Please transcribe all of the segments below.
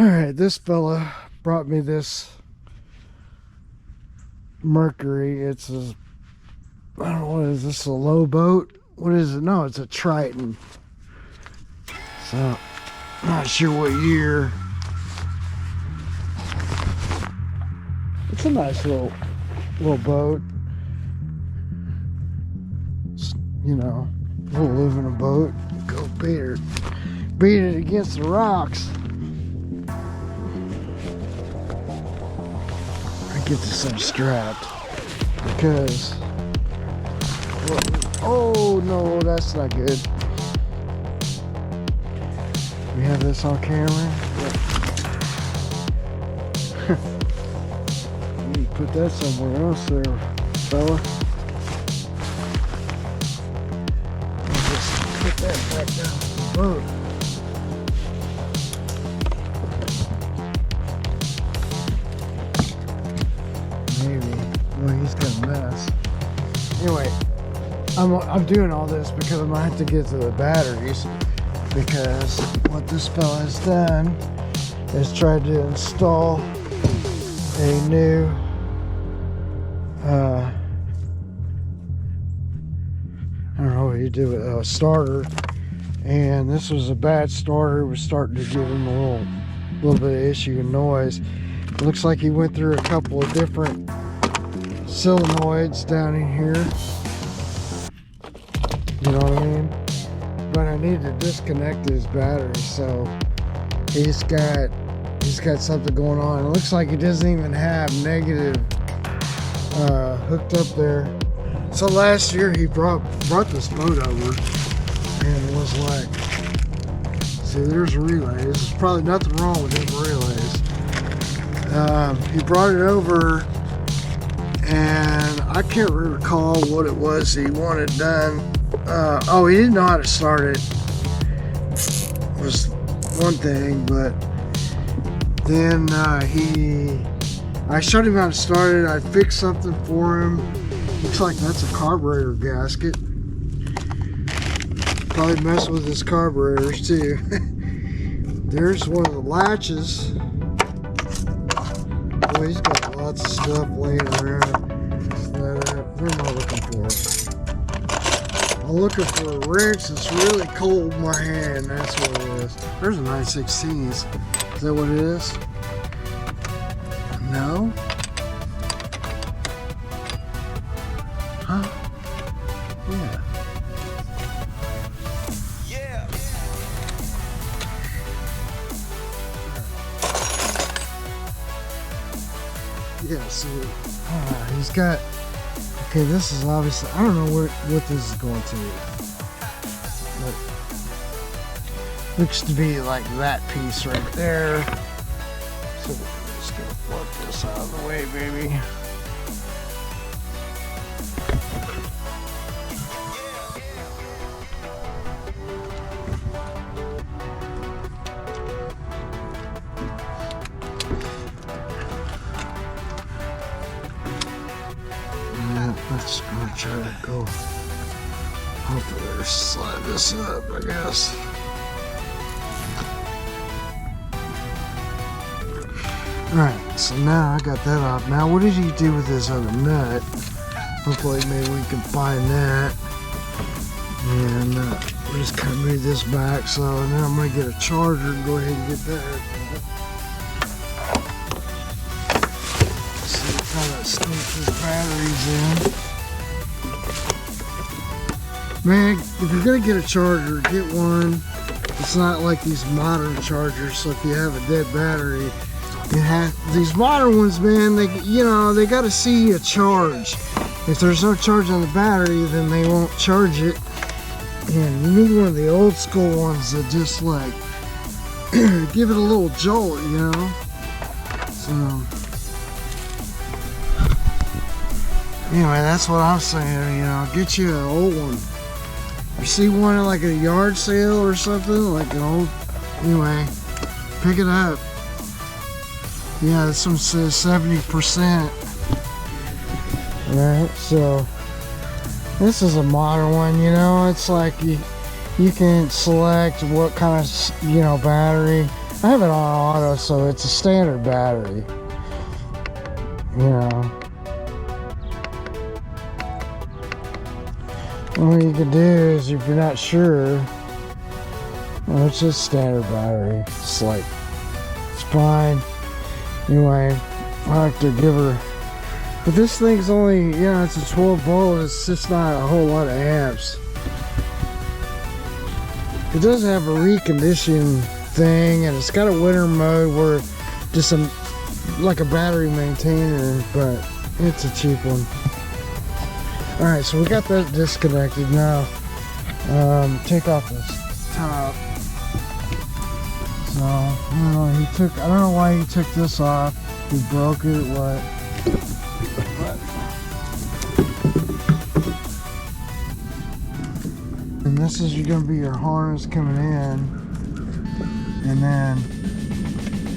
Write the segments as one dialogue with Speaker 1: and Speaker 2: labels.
Speaker 1: Alright, this fella brought me this Mercury. It's a, I don't know, what is this, a low boat? What is it? No, it's a Triton. So, not sure what year. It's a nice little boat. It's, you know, we'll live in a boat, go beat it against the rocks. Get this thing strapped because, oh no, that's not good. We have this on camera. You need to put that somewhere else there, fella. I'll just put that back down the boat. Well, he's got a mess. Anyway, I'm doing all this because I'm gonna have to get to the batteries, because what this fella has done is tried to install a new I don't know what he did with a starter, and this was a bad starter. It was starting to give him a little bit of issue and noise. It looks like he went through a couple of different solenoids down in here, you know what I mean? But I need to disconnect his battery, so he's got something going on. It looks like he doesn't even have negative hooked up there. So last year he brought this boat over and was like, see, there's relays. There's probably nothing wrong with these relays. He brought it over, and I can't recall what it was he wanted done. Oh, he didn't know how to start it. It was one thing, but then I showed him how to start it. I fixed something for him. Looks like that's a carburetor gasket. Probably messed with his carburetors too. There's one of the latches. Boy, he's got lots of stuff laying around. What am I looking for? I'm looking for a wrench. It's really cold in my hand. That's what it is. There's a 9/16. Is that what it is? No? Huh? Yeah. Yeah, so he's got, okay, this is obviously, I don't know what this is going to be, but looks to be like that piece right there. So we're just gonna plug this out of the way, baby. Let's gonna try to go. Hopefully, slide this up, I guess. Alright, so now I got that off. Now, what did he do with this other nut? Hopefully, maybe we can find that. And we'll just kind of move this back. So now I'm going to get a charger and go ahead and get that. See how that sneaks his batteries in. Man, if you're gonna get a charger, get one. It's not like these modern chargers. So if you have a dead battery, these modern ones, man. They got to see a charge. If there's no charge on the battery, then they won't charge it. And you need one of the old school ones that just like give it a little jolt, you know. So anyway, that's what I'm saying. You know, get you an old one. You see one at like a yard sale or something, like an old, anyway, pick it up. Yeah, this one says 70%. Right, so this is a modern one, you know. It's like you can select what kind of, you know, battery. I have it on auto, so it's a standard battery. You know. What you can do is, if you're not sure, well, it's just standard battery. It's like, it's fine. Anyway, I like to give her, but this thing's only, you know, it's a 12 volt. It's just not a whole lot of amps. It does have a recondition thing, and it's got a winter mode where just like a battery maintainer, but it's a cheap one. Alright, so we got that disconnected now. Take off this top. So, I don't know why he took this off. He broke it, what? And this is gonna be your harness coming in. And then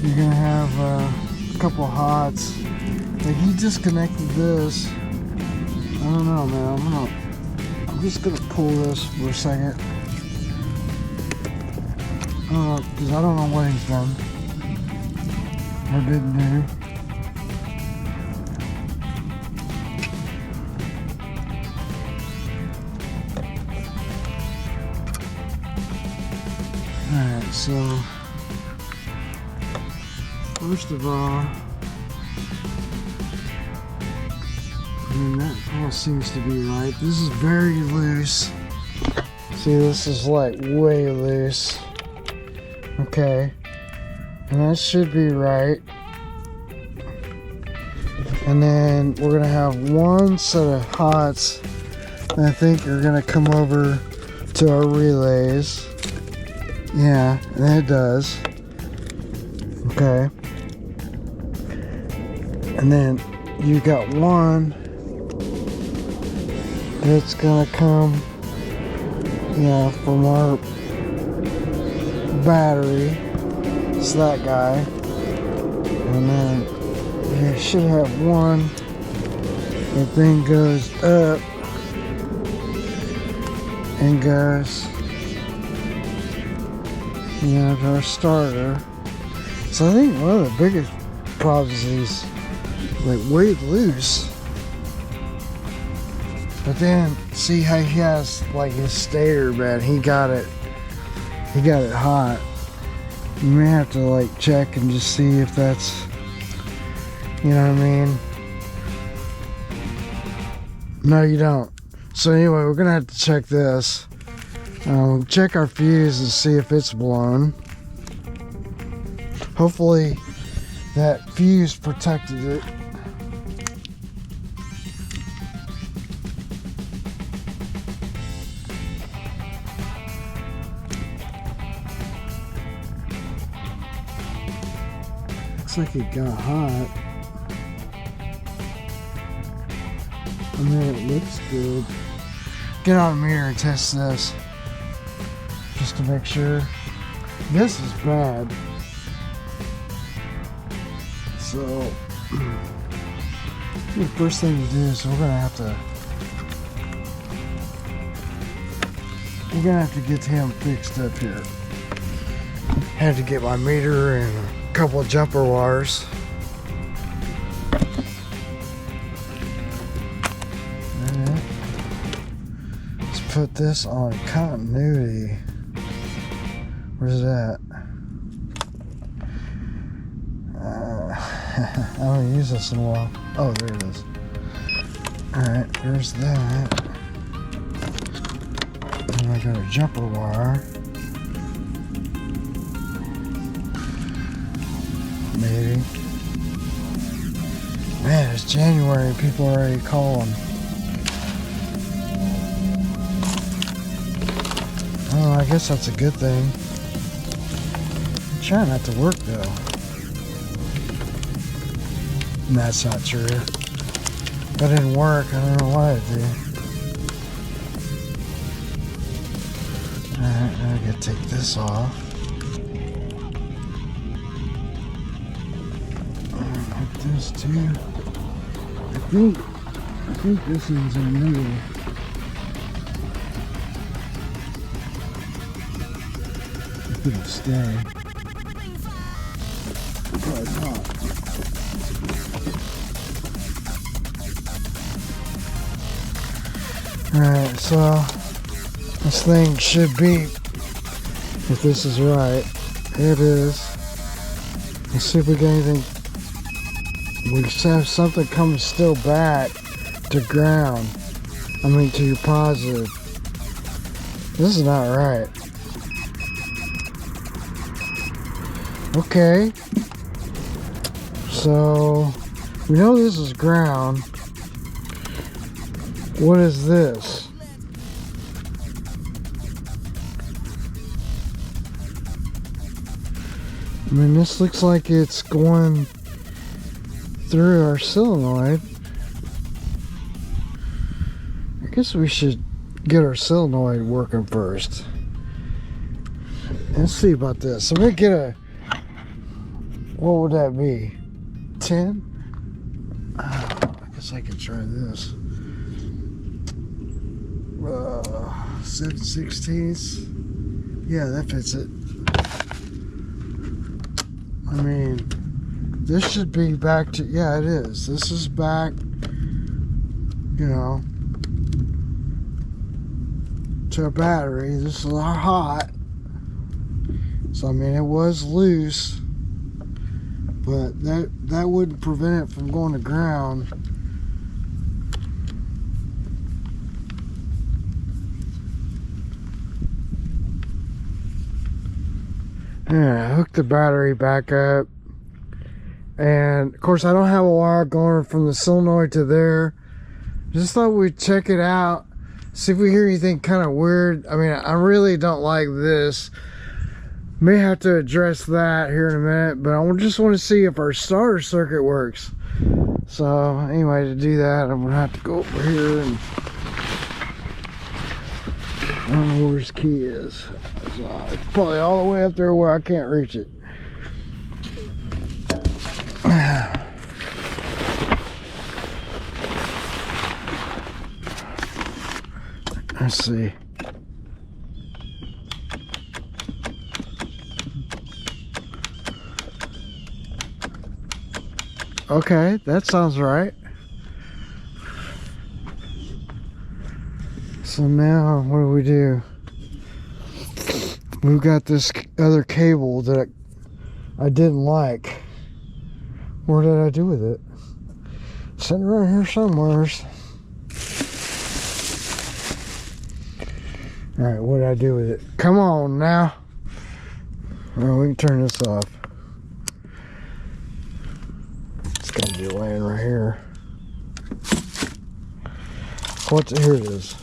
Speaker 1: you're gonna have a couple hots. Like, he disconnected this. I don't know, man. I'm just gonna pull this for a second. Because I don't know what he's done or didn't do. Alright, so first of all, that all seems to be right. This is very loose. See, this is like way loose. Okay. And that should be right. And then we're gonna have one set of hots that I think are gonna come over to our relays. Yeah, and it does. Okay. And then you got one that's gonna come, yeah, from our battery. It's that guy. And then you should have one that then goes up and goes, you know, to our starter. So I think one of the biggest problems is like way loose. But then see how he has like his stator bed. He got it hot. You may have to like check and just see if that's, you know what I mean? No, you don't. So anyway, we're gonna have to check this. Check our fuse and see if it's blown. Hopefully that fuse protected it. Looks like it got hot. I mean, it looks good. Get on a meter and test this. Just to make sure. This is bad. So, the first thing to do is we're gonna have to get him fixed up here. Had to get my meter and a couple of jumper wires. Alright. Let's put this on continuity. Where's that? I haven't used this in a while. Oh, there it is. Alright, there's that. And I got a jumper wire. Maybe. Man, it's January and people are already calling. Oh, I guess that's a good thing. I'm trying not to work though. And that's not true. If that didn't work, I don't know what I'd do. Alright, now I gotta take this off. Put this too. I think this one's in the middle. It'll stay. Alright, so this thing should beep if this is right. It is. Let's see if we get anything. We have something coming still back to ground. I mean to your positive. This is not right. Okay. So we know this is ground. What is this? I mean, this looks like it's going through our solenoid. I guess we should get our solenoid working first. Let's see about this. So we get a, what would that be? 10? I guess I can try this. 7/16. Yeah, that fits it. I mean, this should be back to, yeah, it is. This is back, you know, to a battery. This is a lot hot. So, I mean, it was loose, but that wouldn't prevent it from going to ground. Yeah, I hooked the battery back up, and of course I don't have a wire going from the solenoid to there. Just thought we'd check it out, see if we hear anything kind of weird. I mean, I really don't like this. May have to address that here in a minute, but I just want to see if our starter circuit works. So anyway, to do that, I'm gonna have to go over here, and I don't know where his key is. So it's probably all the way up there where I can't reach it. Let's see. Okay, that sounds right. So now, what do? We've got this other cable that I didn't like. Where did I do with it? Sitting around here somewhere. Alright, what did I do with it? Come on now. Well, we can turn this off. It's gonna be laying right here. Here it is.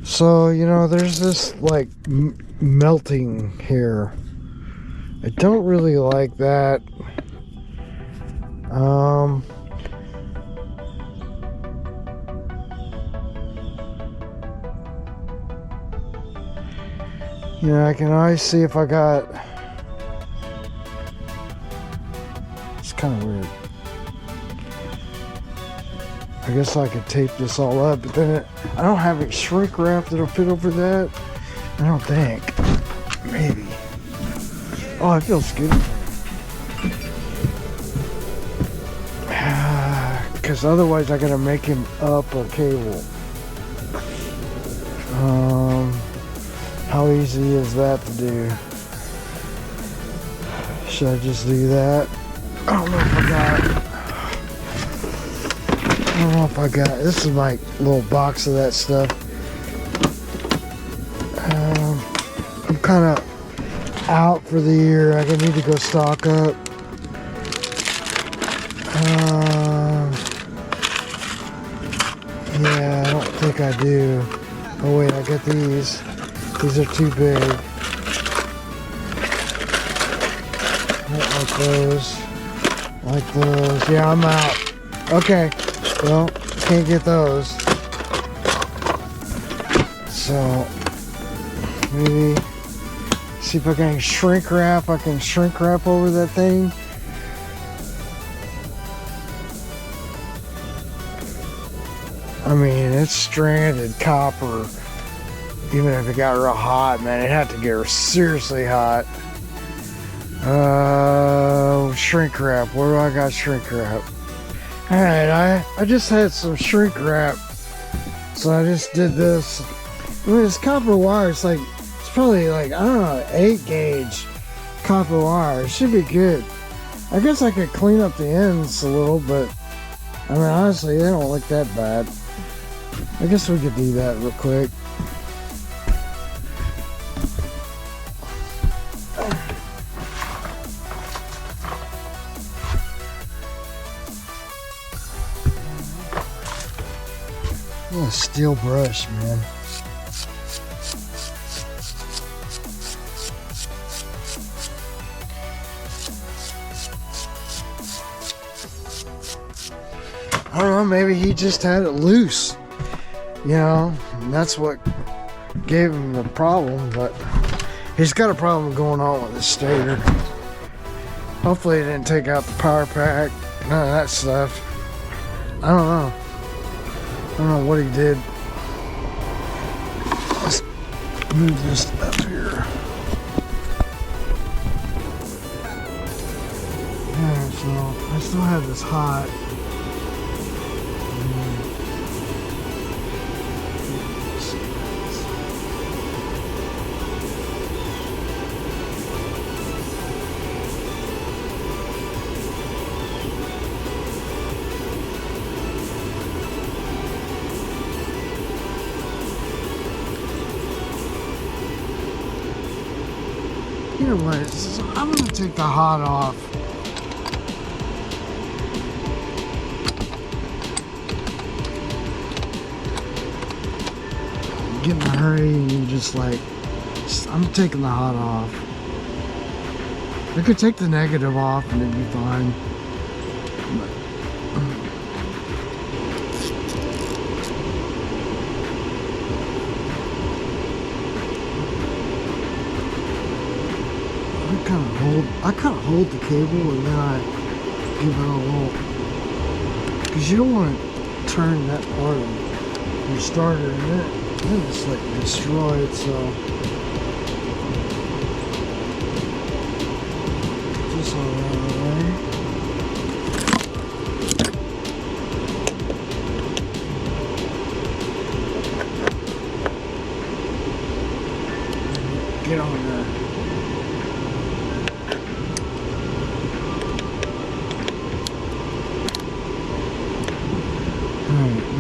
Speaker 1: So, you know, there's this like melting here. I don't really like that. You know, I can always see if I got, it's kind of weird. I guess I could tape this all up, but then I don't have it shrink wrap that'll fit over that. I don't think. Maybe. Oh, it feels good. Because otherwise I gotta make him up a cable. How easy is that to do? Should I just do that? I don't know if I got it. I don't know if I got it. This is my little box of that stuff. I'm kind of out for the year. I need to go stock up. Yeah, I don't think I do. Oh wait, I got these. These are too big. I don't like those. I like those. Yeah, I'm out. Okay. Well, can't get those. So maybe see if I can shrink wrap. I can shrink wrap over that thing. I mean, it's stranded copper. Even if it got real hot, man, it had to get seriously hot. Shrink wrap. Where do I got shrink wrap? Alright, I just had some shrink wrap So I just did this. I mean, it's copper wire. It's probably like, I don't know, 8 gauge copper wire. It should be good. I guess I could clean up the ends a little, but I mean, honestly, they don't look that bad. I guess we could do that real quick. Oh, steel brush, man. I don't know, maybe he just had it loose, you know, and that's what gave him the problem, but he's got a problem going on with his stator. Hopefully he didn't take out the power pack, none of that stuff. I don't know. I don't know what he did. Let's move this up here. Yeah, so I still have this hot. You know what? I'm gonna take the hot off. Get in a hurry and just like, I'm taking the hot off. I could take the negative off and it'd be fine. I kind of hold the cable and then I give it a little, because you don't want to turn that part of your starter and then it's like destroy it. So just all around the way. Get on there.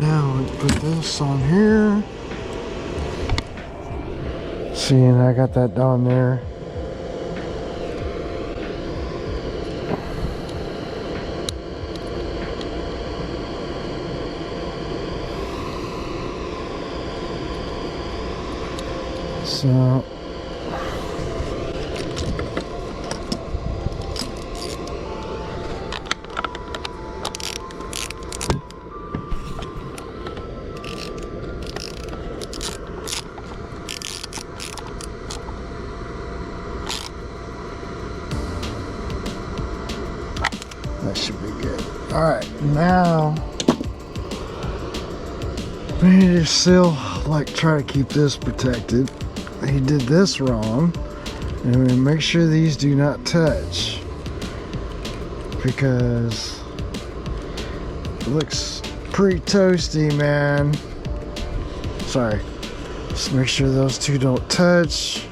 Speaker 1: Now put this on here. See, and I got that down there. So that should be good. All right, now we need to still like try to keep this protected. He did this wrong, and we make sure these do not touch because it looks pretty toasty, man. Sorry. Just make sure those two don't touch.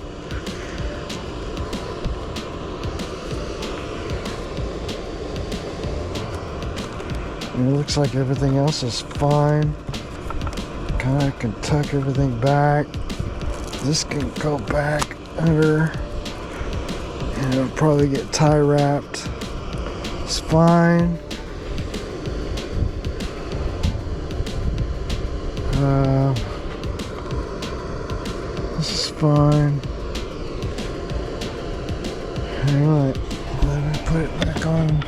Speaker 1: And it looks like everything else is fine. Kind of can tuck everything back. This can go back under and it'll probably get tie wrapped. It's fine. This is fine. Anyway, let me put it back on.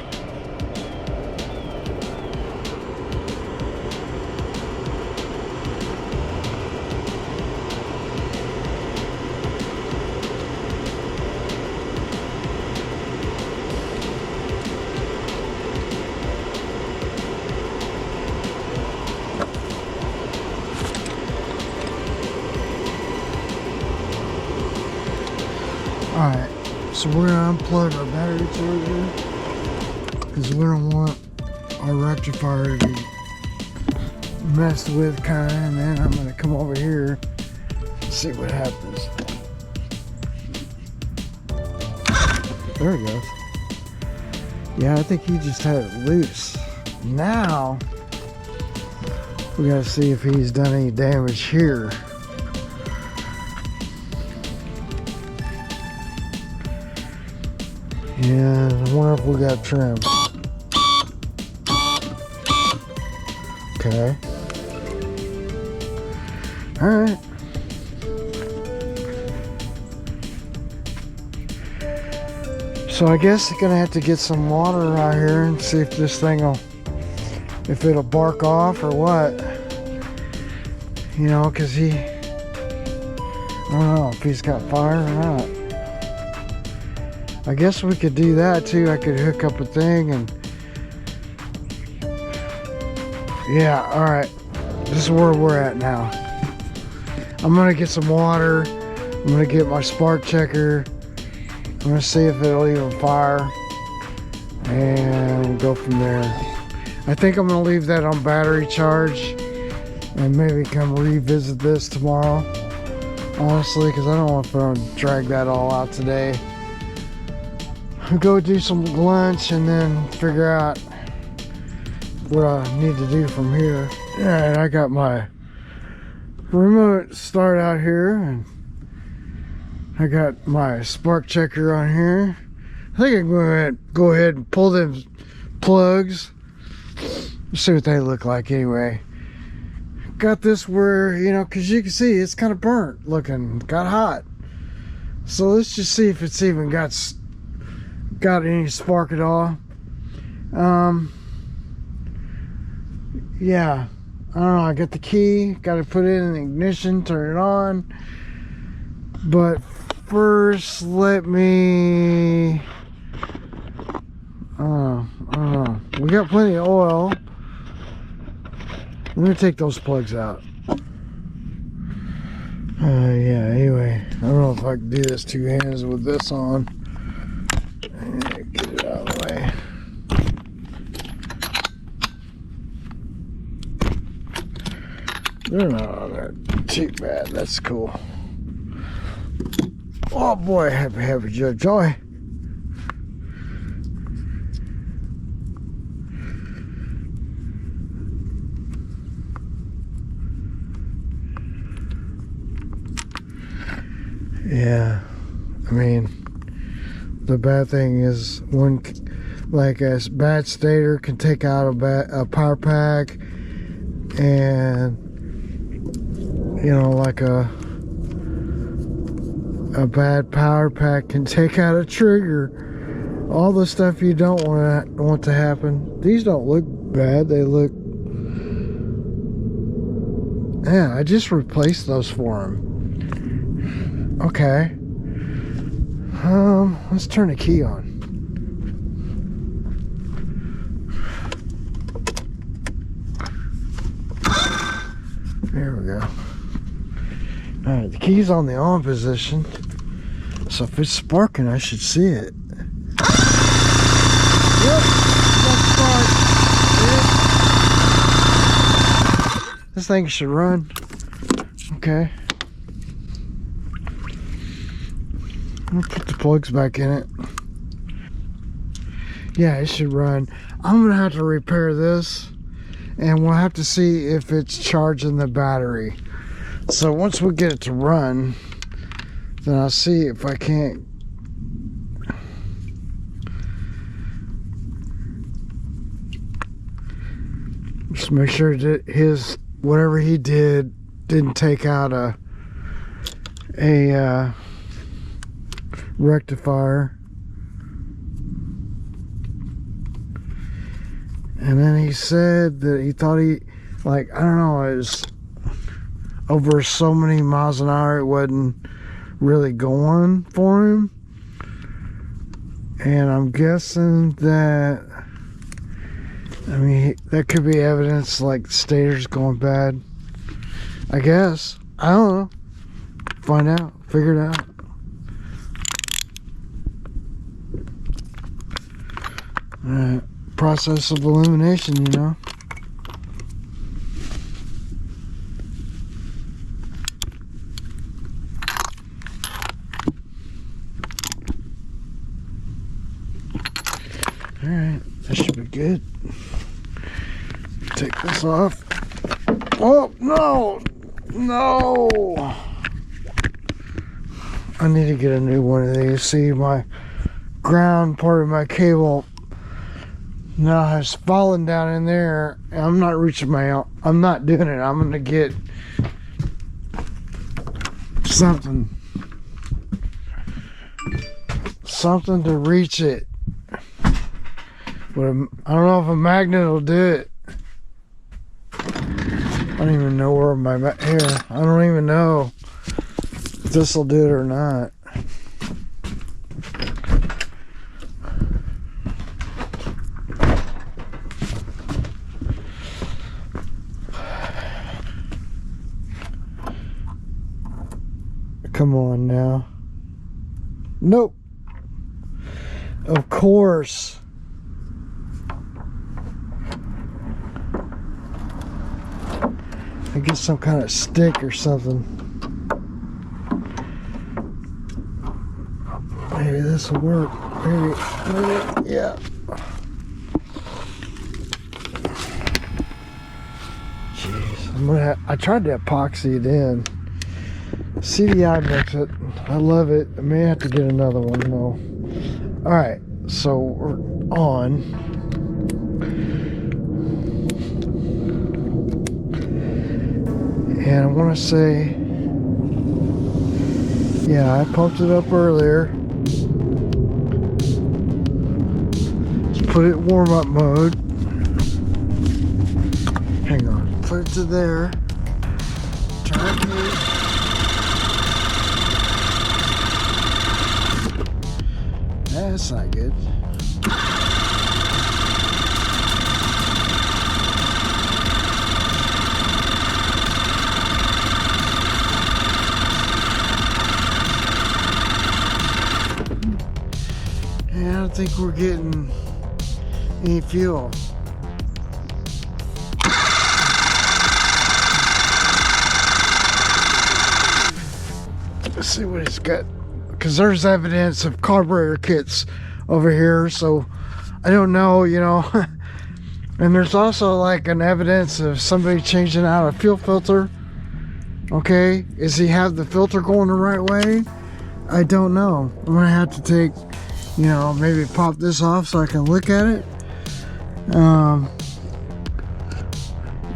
Speaker 1: Alright, so we're going to unplug our battery charger because we don't want our rectifier to messed with kind of, and then I'm gonna come over here and see what happens. There he goes. Yeah, I think he just had it loose. Now we gotta see if he's done any damage here. And I wonder if we got trim. Okay. Alright. So I guess I'm gonna have to get some water out here and see if this thing will, if it'll bark off or what. You know, cause I don't know if he's got fire or not. I guess we could do that too. I could hook up a thing and yeah, alright. This is where we're at now. I'm gonna get some water. I'm gonna get my spark checker. I'm gonna see if it'll even fire and go from there. I think I'm gonna leave that on battery charge and maybe come revisit this tomorrow, honestly, because I don't want to drag that all out today. Go do some lunch and then figure out what I need to do from here. Alright, I got my remote start out here and I got my spark checker on here. I think I'm going to go ahead and pull them plugs. Let's see what they look like anyway. Got this where, you know, because you can see it's kind of burnt looking, got hot. So let's just see if it's even got any spark at all. Yeah, I don't know, I got the key, got to put it in the ignition, turn it on. But first, let me, I don't know, we got plenty of oil. Let me take those plugs out. Yeah, anyway, I don't know if I can do this two hands with this on. Get it out of the way. They're not all that too bad. That's cool. Oh boy, happy joy. Yeah, I mean, the bad thing is one, like a bad stator can take out a power pack, and you know, like a bad power pack can take out a trigger. All the stuff you don't want to happen. These don't look bad. They look, yeah, I just replaced those for him. Okay. Let's turn the key on. There we go. Alright, the key's on the on position. So if it's sparking, I should see it. Yep, that's spark. Yep. This thing should run. Okay. I'll put the plugs back in it. Yeah, it should run. I'm gonna have to repair this, and we'll have to see if it's charging the battery. So once we get it to run, then I'll see if I can't. Just make sure that his, whatever he did, didn't take out a rectifier. And then he said that he thought he, like, I don't know, it was over so many miles an hour it wasn't really going for him. And I'm guessing that, I mean, that could be evidence like the stator's going bad. I guess. I don't know. Find out. Figure it out. Process of elimination, you know. Alright, that should be good. Take this off. Oh, no! No! I need to get a new one of these. See, my ground part of my cable now has fallen down in there. I'm not reaching I'm not doing it. I'm gonna get something to reach it. But I don't know if a magnet will do it. I don't even know where here. I don't even know if this will do it or not. Come on now. Nope. Of course. I get some kind of stick or something. Maybe this will work. Maybe, yeah. Jeez, I tried to epoxy it in. CDI makes it. I love it. I may have to get another one though. Alright, so we're on. And I want to say, yeah, I pumped it up earlier. Let's put it in warm-up mode. Hang on. Put it to there. Turn it. That's not good. Yeah, I don't think we're getting any fuel. Let's see what it's got. Because there's evidence of carburetor kits over here, so I don't know, you know. And there's also like an evidence of somebody changing out a fuel filter. Okay, does he have the filter going the right way? I don't know. I'm gonna have to take, you know, maybe pop this off so I can look at it.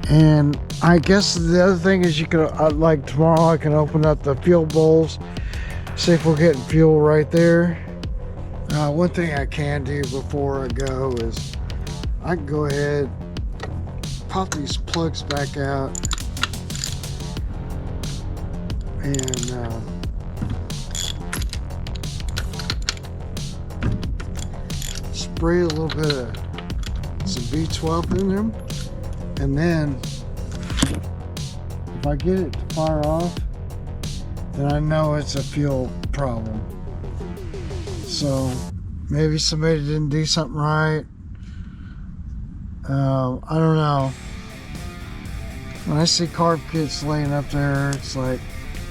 Speaker 1: And I guess the other thing is you could, like tomorrow I can open up the fuel bowls. See if we're getting fuel right there. One thing I can do before I go is I can go ahead, pop these plugs back out, and spray a little bit of some B12 in them, and then if I get it to fire off, then I know it's a fuel problem. So maybe somebody didn't do something right. I don't know. When I see carb kits laying up there, it's like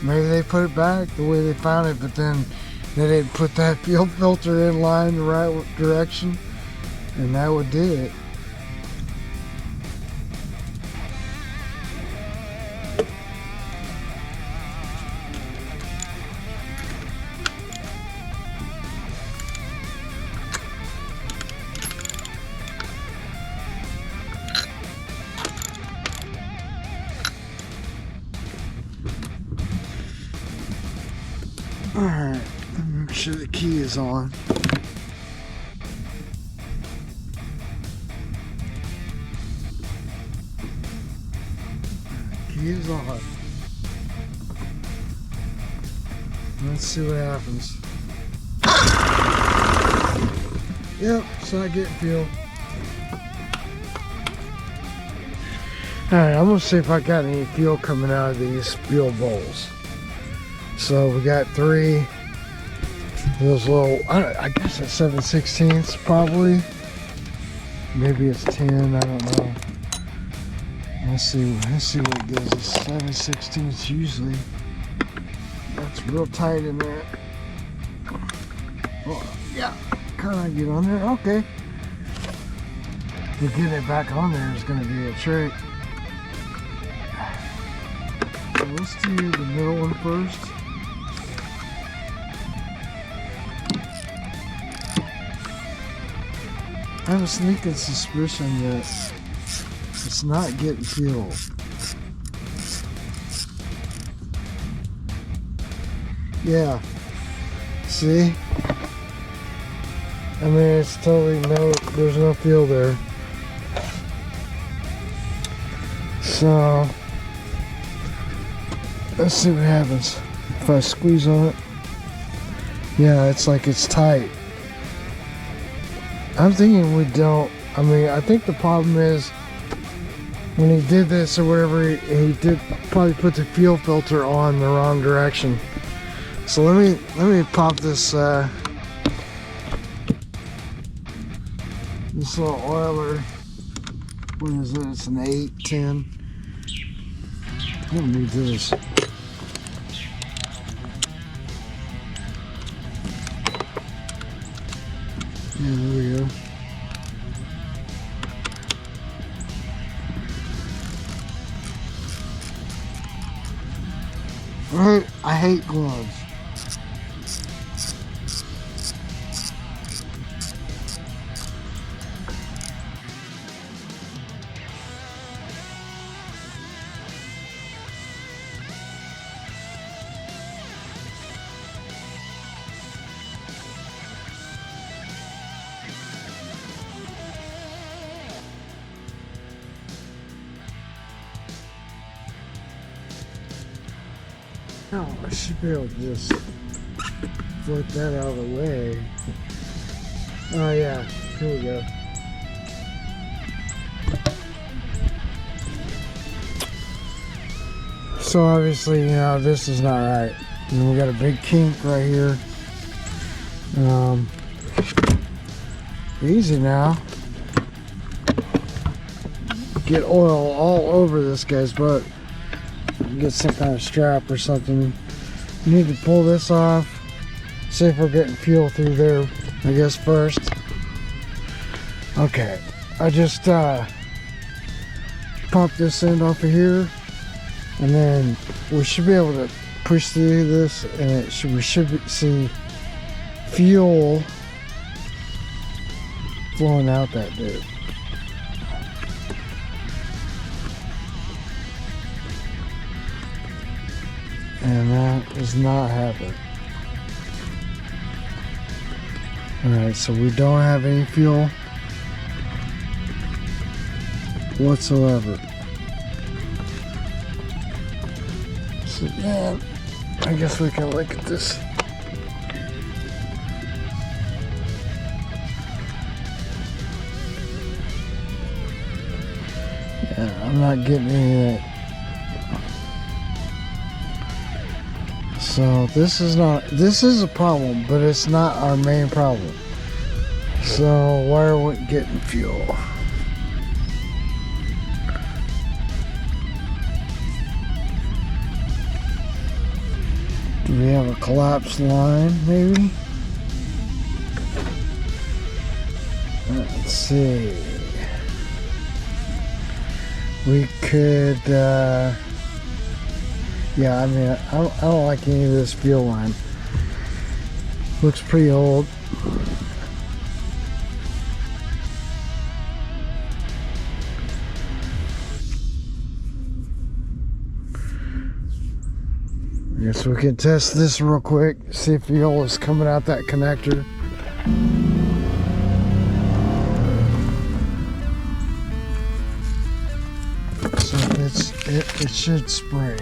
Speaker 1: maybe they put it back the way they found it, but then they didn't put that fuel filter in line the right direction, and that would do it. Alright, make sure the key is on. Key is on. Let's see what happens. Yep, it's not getting fuel. Alright, I'm gonna see if I got any fuel coming out of these fuel bowls. So we got 3 of those little, I guess that's 7/16 probably. Maybe it's 10, I don't know. Let's see what it gives us. 7/16 usually. That's real tight in there. Oh, yeah, kind of get on there. Okay. But getting it back on there is going to be a trick. So let's do the middle one first. I have a sneaking suspicion that it's not getting fuel. Yeah. See? I mean, it's totally there's no fuel there. So, let's see what happens. If I squeeze on it. Yeah, it's like it's tight. I'm thinking I think the problem is when he did this or whatever, he did probably put the fuel filter on the wrong direction. So let me pop this this little oiler. What is it? It's an 810. I don't need this. Yeah, there we go. I hate gloves. Oh, I should be able to just flip that out of the way. Oh yeah, here we go. So obviously, this is not right. And we got a big kink right here. Easy now. Get oil all over this guy's butt. Get some kind of strap or something. You need to pull this off. See if we're getting fuel through there, I guess, first. Okay, I just pop this end off of here, and then we should be able to push through this, and we should see fuel flowing out that dude. And that is not happening. Alright, so we don't have any fuel whatsoever. So yeah, I guess we can look at this. Yeah, I'm not getting any of that. So this is a problem, but it's not our main problem. So why are we getting fuel? Do we have a collapsed line, maybe? Let's see. We could, yeah, I mean, I don't like any of this fuel line. Looks pretty old. I guess we can test this real quick, see if fuel is coming out that connector. So it should spray.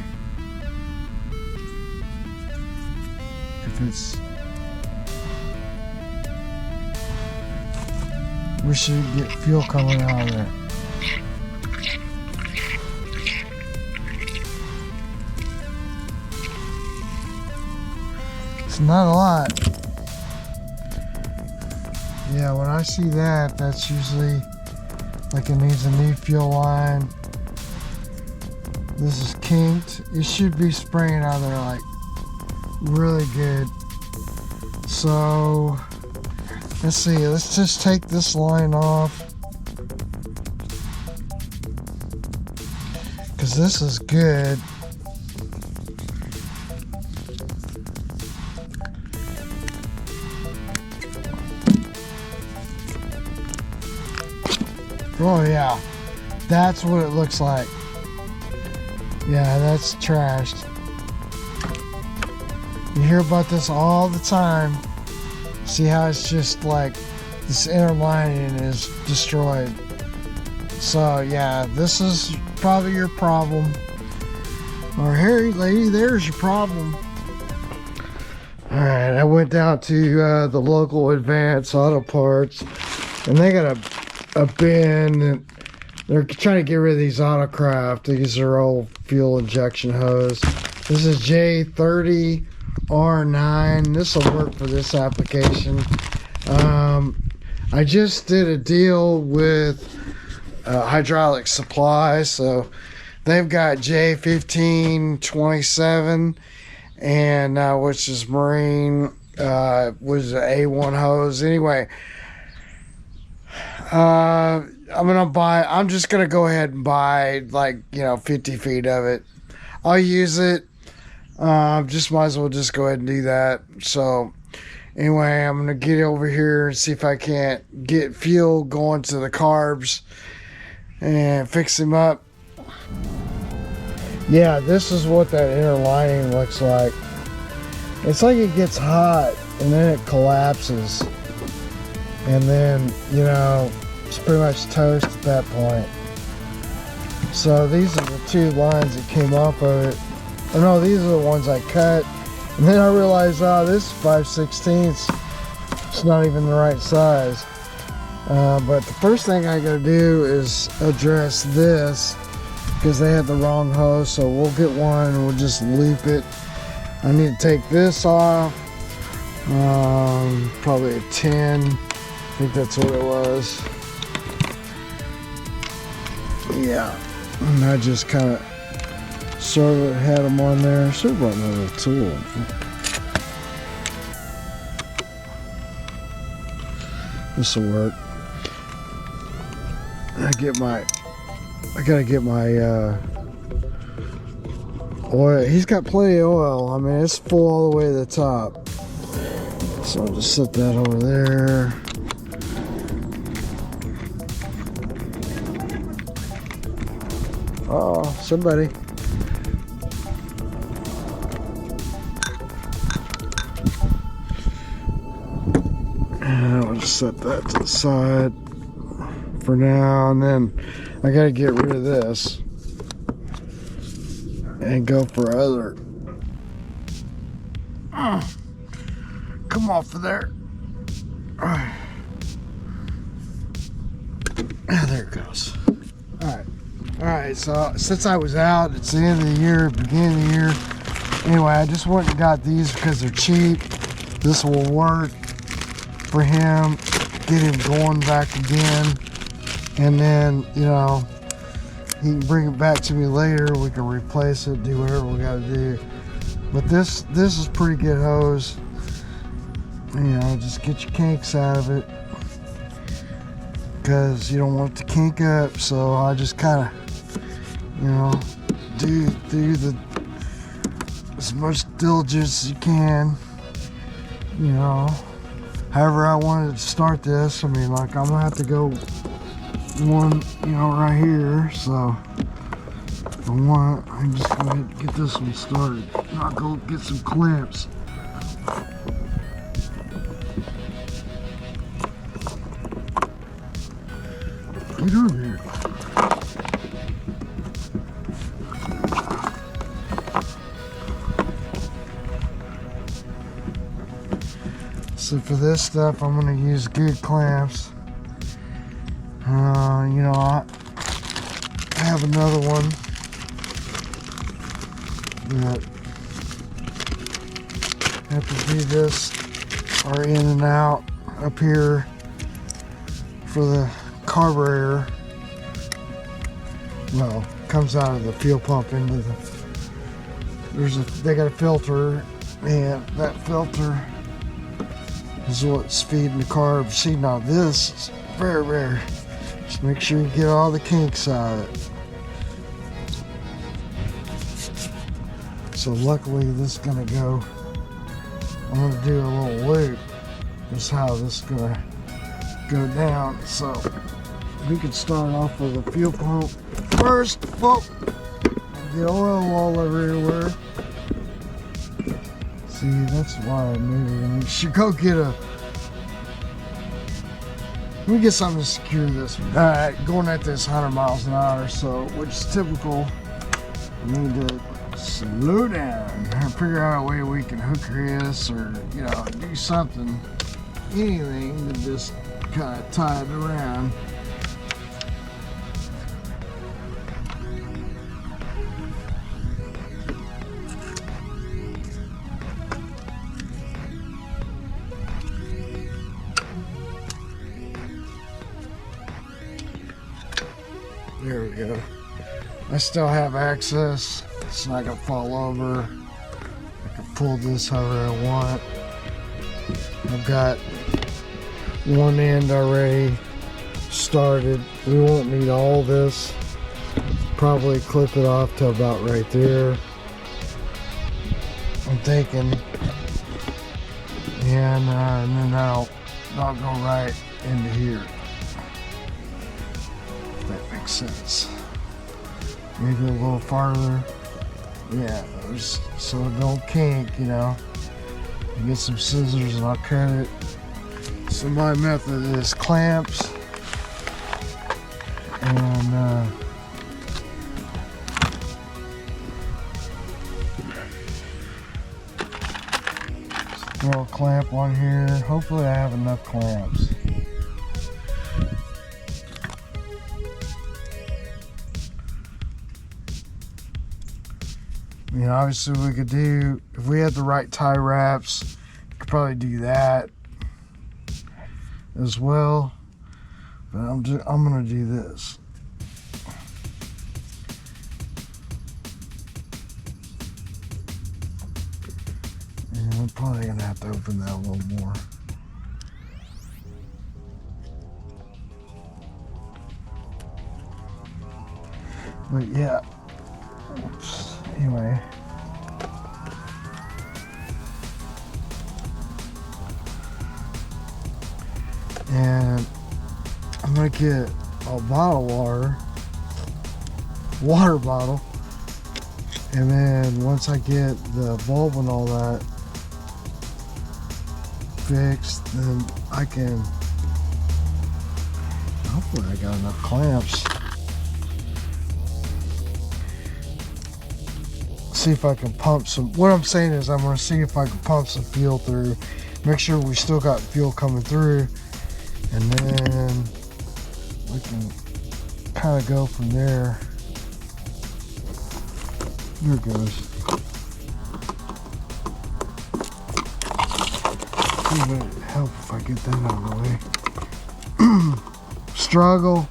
Speaker 1: We should get fuel coming out of there. It's not a lot. Yeah, when I see that, that's usually like it needs a new fuel line. This is kinked. It should be spraying out of there like really good. So let's see, let's just take this line off. because this is good. Oh yeah, that's what it looks like. Yeah, that's trashed. You hear about this all the time. See how it's just like this inner lining is destroyed. So yeah, this is probably your problem. Or here, lady, there's your problem. Alright, I went down to the local Advanced Auto Parts, and they got a bin, and they're trying to get rid of these Autocraft. These are old fuel injection hose. This is J30R9. This will work for this application. I just did a deal with Hydraulic Supply, so they've got J1527, and which is marine, was an A1 hose. Anyway, I'm just gonna go ahead and buy, like, 50 feet of it. I'll use it. Just might as well just go ahead and do that. So anyway, I'm gonna get over here and see if I can't get fuel going to the carbs and fix them up. Yeah, this is what that inner lining looks like. It's like it gets hot and then it collapses, and then it's pretty much toast at that point. So these are the two lines that came off of it. Oh no, these are the ones I cut, and then I realized, oh, this is 5/16. It's not even the right size. But the first thing I gotta do is address this, because they had the wrong hose. So we'll get one and we'll just loop it. I need to take this off. Probably a 10. I think that's what it was. Yeah, and I just kind of sort of had them on there. Should have brought another tool. This will work. I gotta get my oil. He's got plenty of oil. I mean, it's full all the way to the top. So I'll just set that over there. Oh, somebody. And I'll just set that to the side for now, and then I gotta get rid of this and go for other. Come off of there. There it goes. Alright, so since I was out, it's the end of the year, beginning of the year. Anyway, I just went and got these because they're cheap. This will work for him, get him going back again. And then, he can bring it back to me later. We can replace it, do whatever we gotta do. But this is pretty good hose. Just get your kinks out of it, because you don't want it to kink up. So I just kind of, do the as much diligence as you can. However I wanted to start this. I mean, like, I'm gonna have to go one, right here. So if I want, I'm just gonna get this one started. I'll go get some clamps. Get over here. So for this stuff, I'm gonna use good clamps. I have another one that have to do this, or in and out up here for the carburetor. Well, comes out of the fuel pump into the. They got a filter, and that filter is what's feeding the carbs. See, now this is very rare. Just make sure you get all the kinks out of it. So luckily this is gonna go, I'm gonna do a little loop. This is how this is gonna go down. So we could start off with a fuel pump first. Whoa, the oil all everywhere. See, that's why maybe we should go get a, let me get something to secure this one. Alright, going at this 100 miles an hour, so which is typical. We need to slow down and figure out a way we can hook this, or you know, do something, anything to just kind of tie it around. There we go. I still have access. It's not gonna fall over. I can pull this however I want. I've got one end already started. We won't need all this. Probably clip it off to about right there, I'm thinking. And then that'll go right into here. If that makes sense. Maybe a little farther. Yeah, so it don't kink, you know. You get some scissors and I'll cut it. So my method is clamps and throw a clamp on here. Hopefully I have enough clamps. You know, obviously we could do, if we had the right tie wraps, we could probably do that as well. But I'm gonna do this. And I'm probably gonna have to open that a little more. But yeah. Oops. Anyway, and I'm gonna get a bottle of water bottle, and then once I get the bulb and all that fixed, then I can, hopefully I got enough clamps. See if I can pump some, what I'm saying is I'm going to see if I can pump some fuel through, make sure we still got fuel coming through, and then we can kind of go from there. There it goes. It would help if I get that out of the way. Struggle.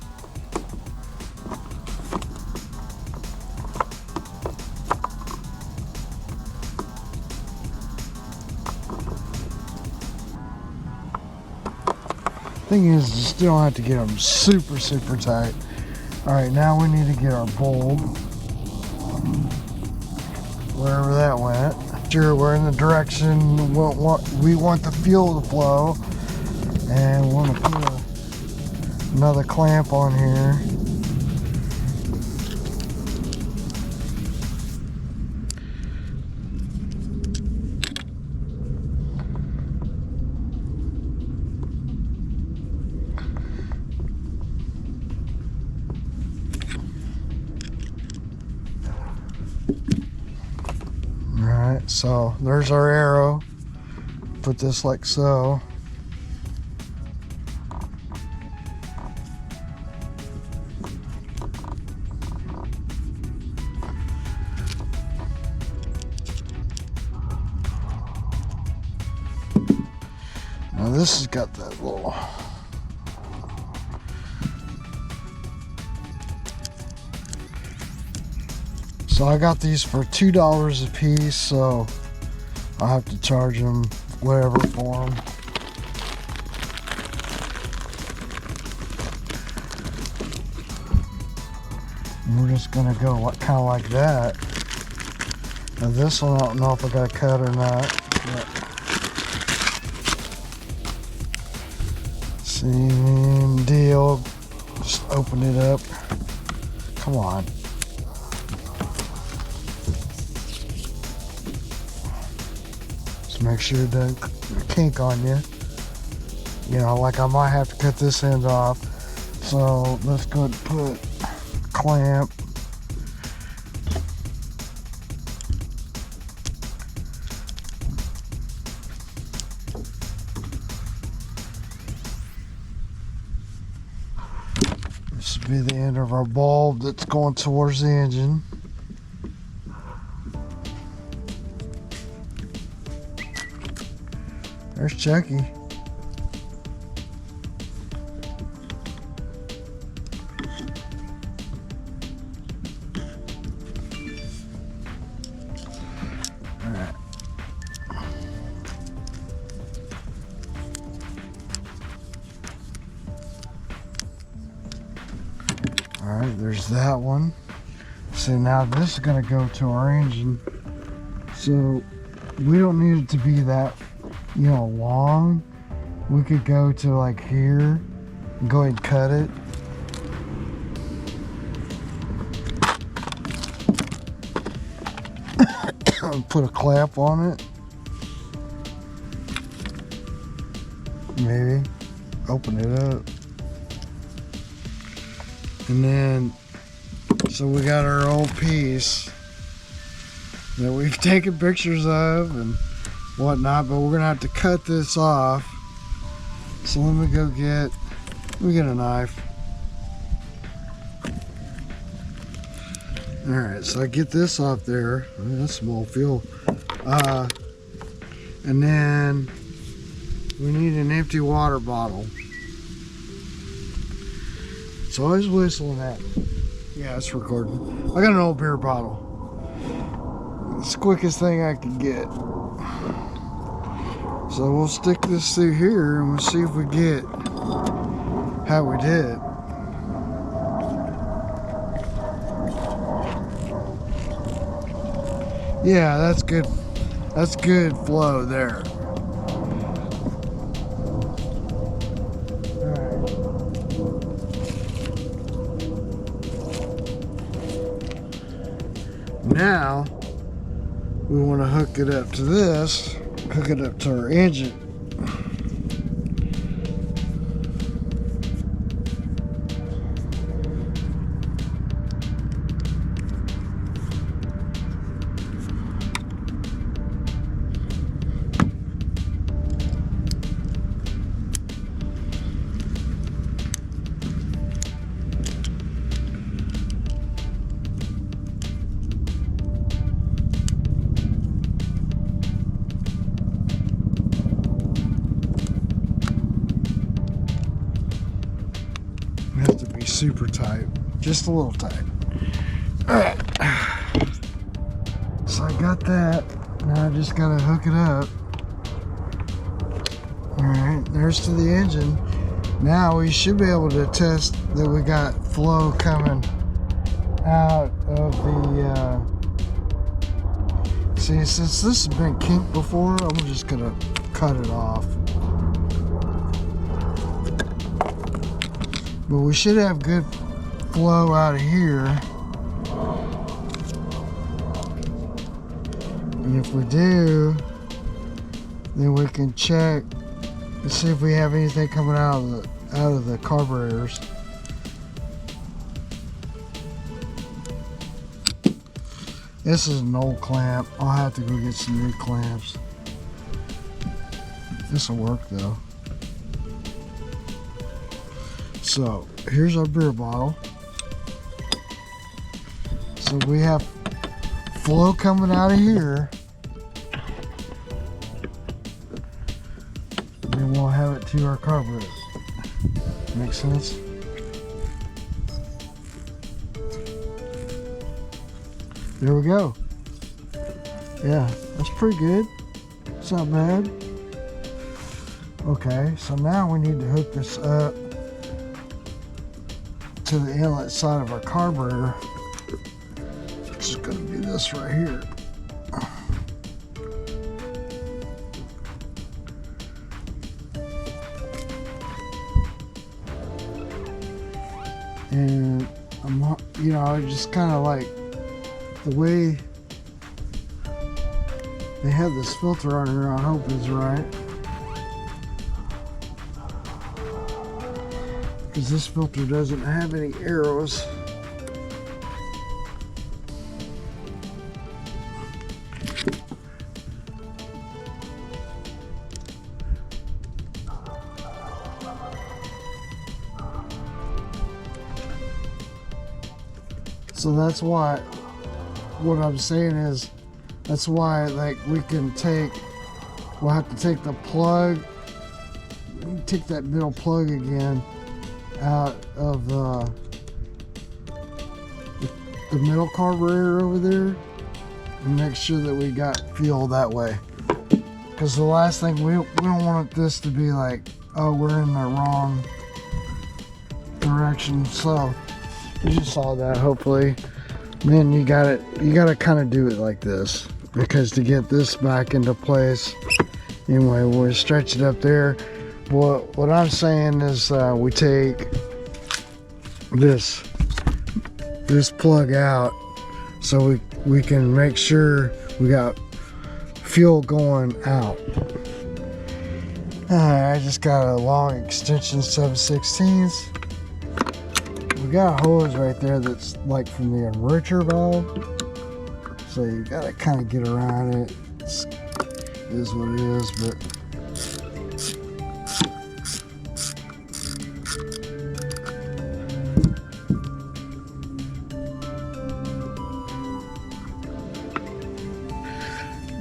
Speaker 1: Thing is, you still don't have to get them super tight. Alright, now we need to get our bulb, wherever that went. Sure, we're in the direction we want the fuel to flow, and we want to put another clamp on here. So there's our arrow. Put this like so. Now this has got that little, so I got these for $2 a piece, so I'll have to charge them whatever for them. And we're just gonna go kind of like that. Now this one, I don't know if I got cut or not. But same deal. Just open it up. Come on. Just make sure it doesn't kink on you. You know, like I might have to cut this end off. So let's go ahead and put a clamp. This will be the end of our bulb that's going towards the engine. There's Chucky. Alright. Alright, there's that one. So now this is going to go to our engine. So we don't need it to be that, you know, long. We could go to like here and go ahead and cut it. Put a clamp on it. Maybe open it up. And then, so we got our old piece that we've taken pictures of and whatnot, but we're gonna have to cut this off. So let me go get a knife. All right, so I get this off there. Oh, that's small fuel. And then we need an empty water bottle. It's always whistling at me. Yeah, it's recording. I got an old beer bottle. It's the quickest thing I could get. So we'll stick this through here and we'll see if we get how we did. Yeah, that's good. That's good flow there. Now we want to hook it up to this, hook it up to our engine. It has to be super tight, just a little tight. All right, so I got that. Now I just gotta hook it up. All right, there's to the engine. Now we should be able to test that we got flow coming out of the, see, since this has been kinked before, I'm just gonna cut it off. But we should have good flow out of here. And if we do, then we can check and see if we have anything coming out of the carburetors. This is an old clamp. I'll have to go get some new clamps. This will work though. So here's our beer bottle. So we have flow coming out of here. Then we'll have it to our carburetor. Makes sense? There we go. Yeah, that's pretty good. It's not bad. Okay, so now we need to hook this up to the inlet side of our carburetor, which is going to be this right here. And you know, I just kind of like the way they have this filter on here. I hope is right, because this filter doesn't have any arrows. So that's why, what I'm saying is, that's why, like, we'll have to take the plug, take that middle plug again out of the middle carburetor over there, and make sure that we got fuel that way. Because the last thing, we don't want this to be like, oh, we're in the wrong direction. So you just saw that, hopefully. Then you gotta kind of do it like this, because to get this back into place, anyway, we'll stretch it up there. What I'm saying is, we take this plug out, so we can make sure we got fuel going out. I just got a long extension 7/16. We got a hose right there that's like from the enricher valve, so you gotta kind of get around it. It is what it is, but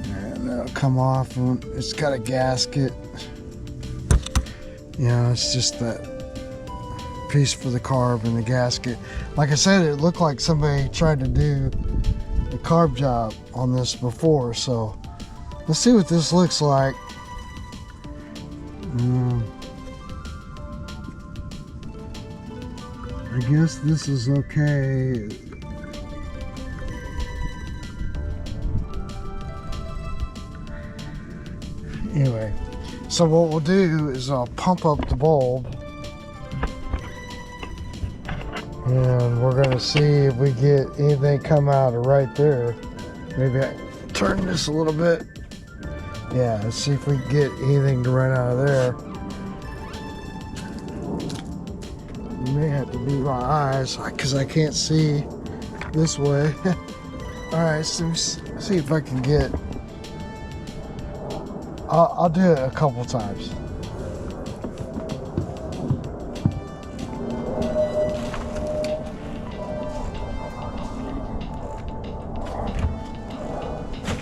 Speaker 1: and that'll come off. And it's got a gasket. You know, it's just that piece for the carb and the gasket. Like I said, it looked like somebody tried to do the carb job on this before, so let's see what this looks like. I guess this is okay. Anyway, so what we'll do is I'll pump up the bulb, and we're gonna see if we get anything come out of right there. Maybe I turn this a little bit. Yeah, let's see if we can get anything to run out of there. You may have to leave my eyes because I can't see this way. All right, so see if I can get. I'll do it a couple times.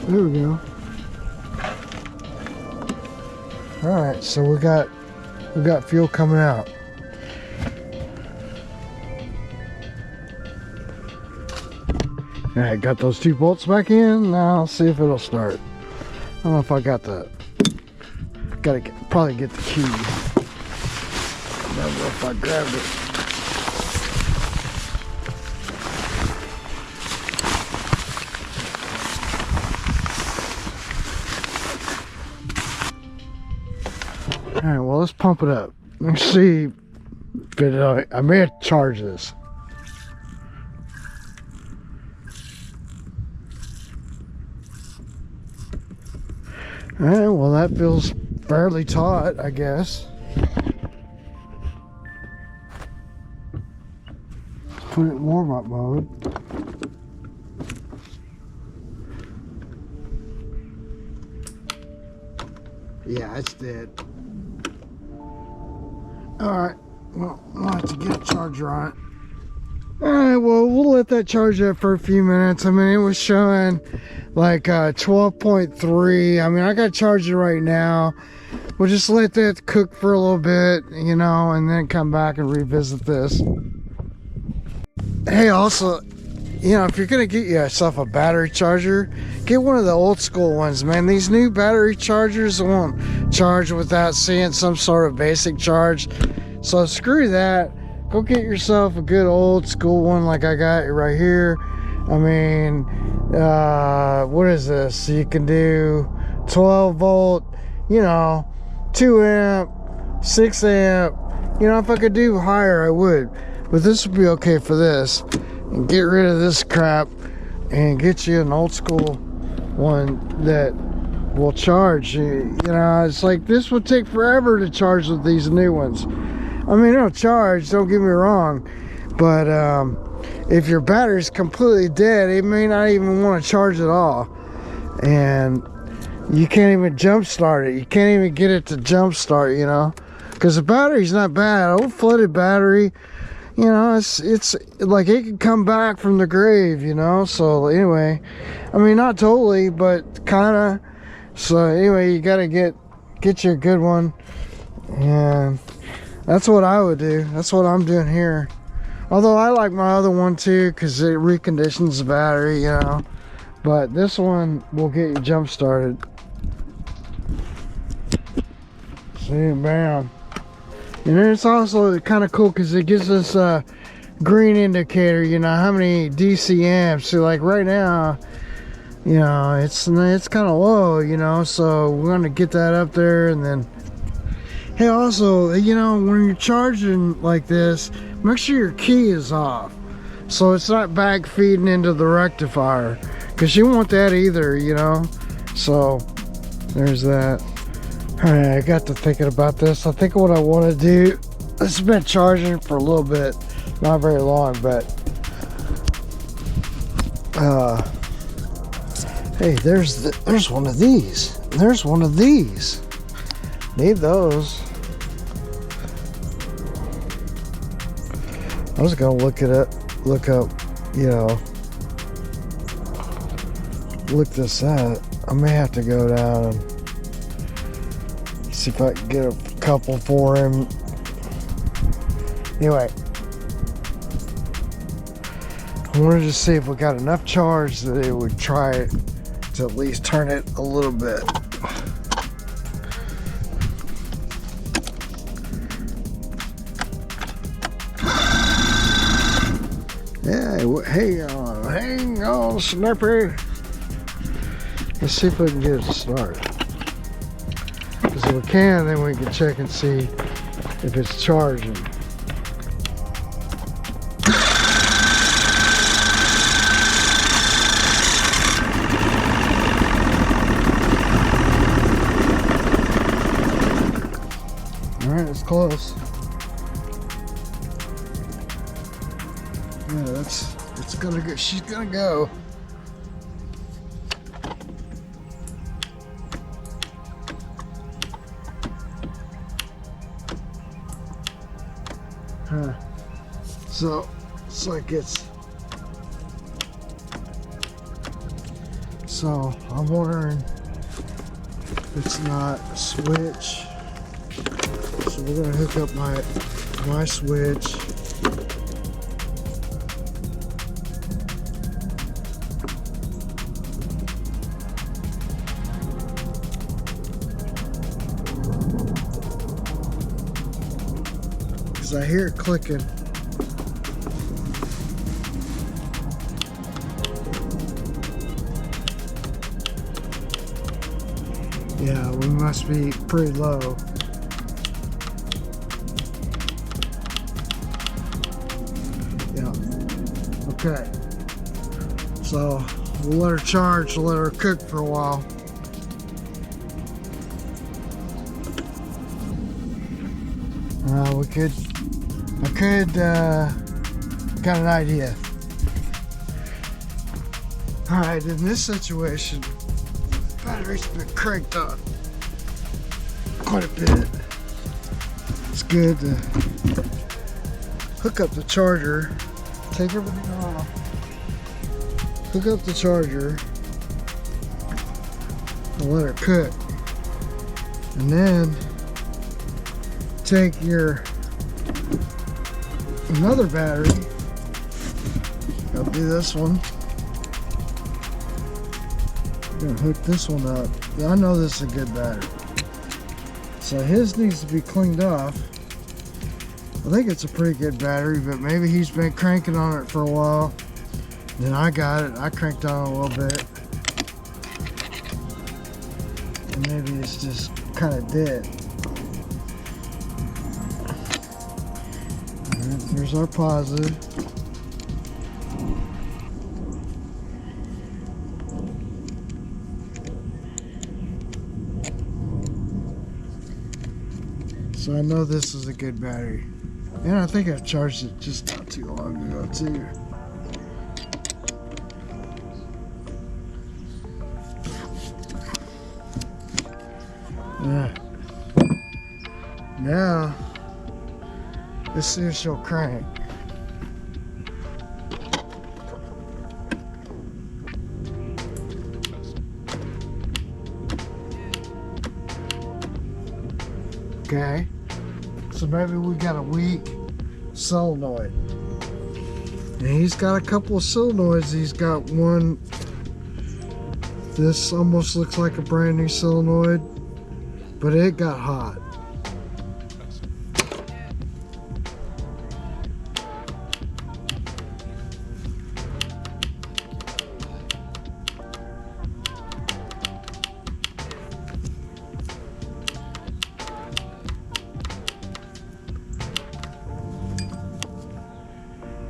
Speaker 1: There we go. All right, so we got fuel coming out. All right, got those two bolts back in. Now I'll see if it'll start. I don't know if I got the. Probably get the key. I don't know if I grabbed it. All right, well, let's pump it up. Let's see if I may have charged this. All right, well, that feels fairly taut, I guess. Let's put it in warm-up mode. Yeah, it's dead. Alright, well, we'll have to get a charger on it. Alright, well, we'll let that charge up for a few minutes. I mean, it was showing like 12.3. I mean, I got charged right now. We'll just let that cook for a little bit, you know, and then come back and revisit this. Hey, also, you know, if you're gonna get yourself a battery charger, get one of the old school ones, man. These new battery chargers won't charge without seeing some sort of basic charge. So screw that. Go get yourself a good old school one like I got right here. I mean, what is this? You can do 12 volt, you know, 2 amp, 6 amp. You know, if I could do higher, I would. But this would be okay for this. And get rid of this crap and get you an old school one that will charge. You know, it's like this would take forever to charge with these new ones. I mean, it'll charge, don't get me wrong. But if your battery's completely dead, it may not even want to charge at all. And you can't even jump start it. You can't even get it to jump start, you know. Because the battery's not bad. Old flooded battery, you know, it's like it can come back from the grave, you know. So anyway, I mean, not totally, but kind of. So anyway, you got to get you a good one. And that's what I would do. That's what I'm doing here. Although I like my other one too, because it reconditions the battery, you know. But this one will get you jump started. See, bam. And then it's also kind of cool because it gives us a green indicator, you know, how many DC amps. So like right now, you know, it's kind of low, you know, so we're going to get that up there. And then, hey, also, you know, when you're charging like this, make sure your key is off, so it's not back feeding into the rectifier, because you want that either, you know. So there's that. All right, I got to thinking about this. I think what I want to do, this has been charging for a little bit, not very long, but hey, there's one of these. There's one of these. Need those. I was gonna look up, you know, look this up. I may have to go down and see if I can get a couple for him. Anyway, I wanted to see if we got enough charge that it would try it to at least turn it a little bit. Yeah, hang on, Snipper. Let's see if we can get it to start. Because if we can, then we can check and see if it's charging. All right, it's close. Yeah, it's gonna go. She's gonna go. Huh. So it's like so I'm wondering if it's not a switch. So we're gonna hook up my switch. I hear it clicking. Yeah, we must be pretty low. Yeah. Okay. So we'll let her charge, we'll let her cook for a while. I could got an idea. All right, in this situation, the battery's been cranked up quite a bit. It's good to hook up the charger, take everything off, hook up the charger, and let her cook. And then take your another battery. I'll do this one. I'm gonna hook this one up. Yeah, I know this is a good battery. So his needs to be cleaned off. I think it's a pretty good battery, but maybe he's been cranking on it for a while. Then I got it. I cranked on a little bit. And maybe it's just kind of dead. Alright, there's our positive. So I know this is a good battery. And I think I charged it just not too long ago too. Yeah. Now, let's see if she'll crank. Okay. So maybe we got a weak solenoid. And he's got a couple of solenoids. He's got one. This almost looks like a brand new solenoid, but it got hot.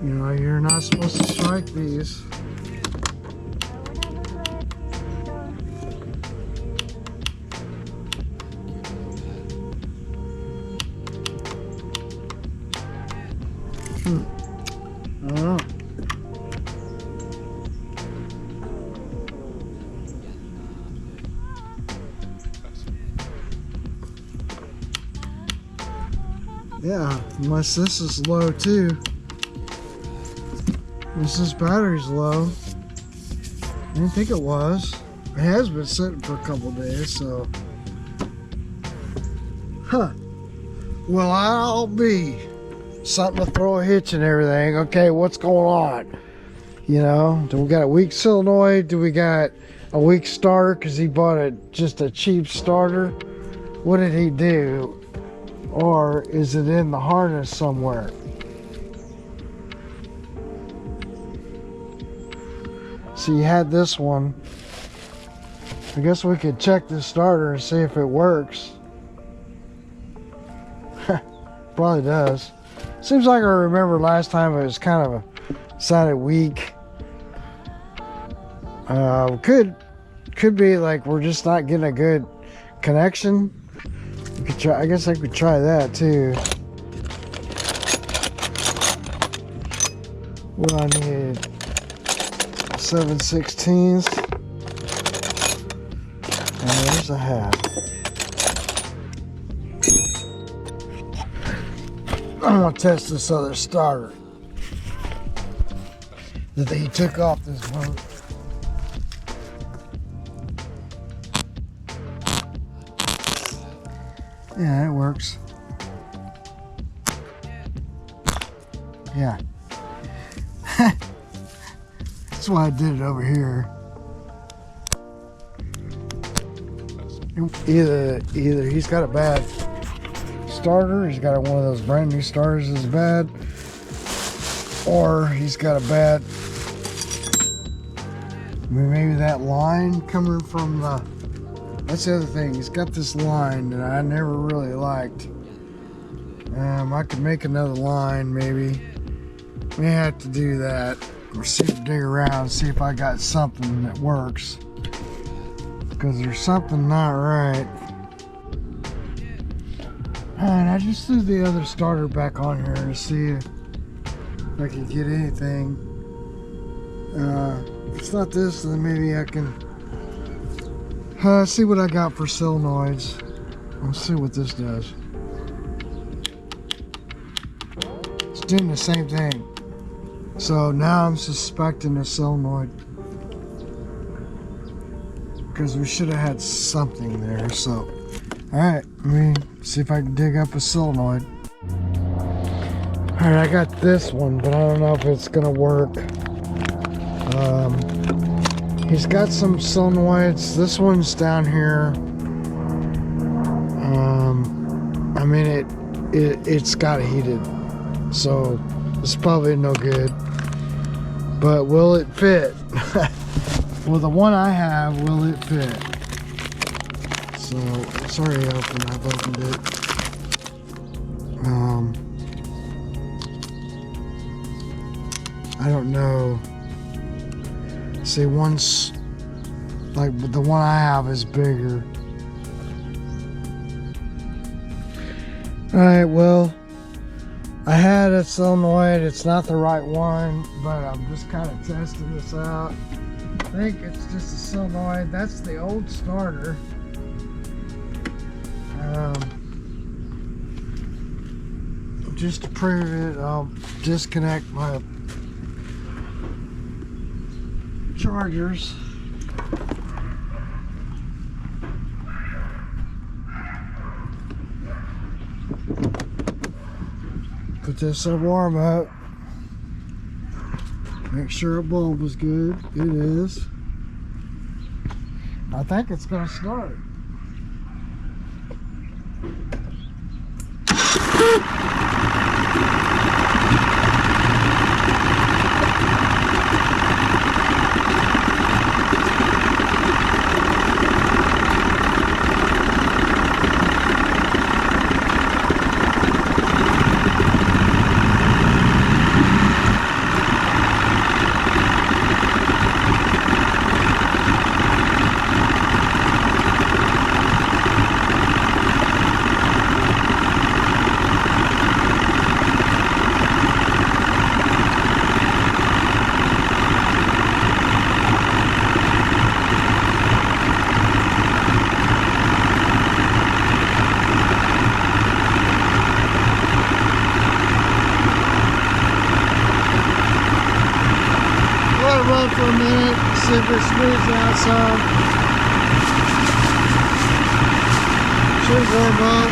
Speaker 1: You know, you're not supposed to strike these. I don't know. Yeah, unless this is low too. Unless this battery's low. I didn't think it was. It has been sitting for a couple days, so. Huh. Well, I'll be. Something to throw a hitch and everything. Okay, what's going on? You know, do we got a weak solenoid? Do we got a weak starter because he bought just a cheap starter? What did he do? Or is it in the harness somewhere? So you had this one. I guess we could check this starter and see if it works. Probably does. Seems like I remember last time it was kind of sounded weak. Could be like we're just not getting a good connection. We could try. I guess I could try that too. What do I need? 7/16. And there's a half. I'm gonna test this other starter that he took off this boat. Yeah, it works. Yeah. That's why I did it over here. Either he's got a bad starter, he's got one of those brand new starters that's bad, or he's got a bad, maybe that line coming from the, that's the other thing, he's got this line that I never really liked. I could make another line maybe. May have to do that, or see if dig around, see if I got something that works, because there's something not right. Alright, I just threw the other starter back on here to see if I can get anything. If it's not this, then maybe I can see what I got for solenoids. Let's see what this does. It's doing the same thing. So now I'm suspecting a solenoid, because we should have had something there. So alright, let me see if I can dig up a solenoid. Alright, I got this one, but I don't know if it's gonna work. He's got some solenoids. This one's down here. I mean, it's got heated, so it's probably no good. But will it fit? Well, the one I have, will it fit? So, sorry I've opened it. I don't know. See, one's like the one I have is bigger. Alright, well, I had a solenoid. It's not the right one, but I'm just kind of testing this out. I think it's just a solenoid. That's the old starter. Just to prove it, I'll disconnect my chargers. Put this in warm up. Make sure a bulb is good. It is. I think it's going to start. Run for a minute, see if it smooths out some. Should warm up.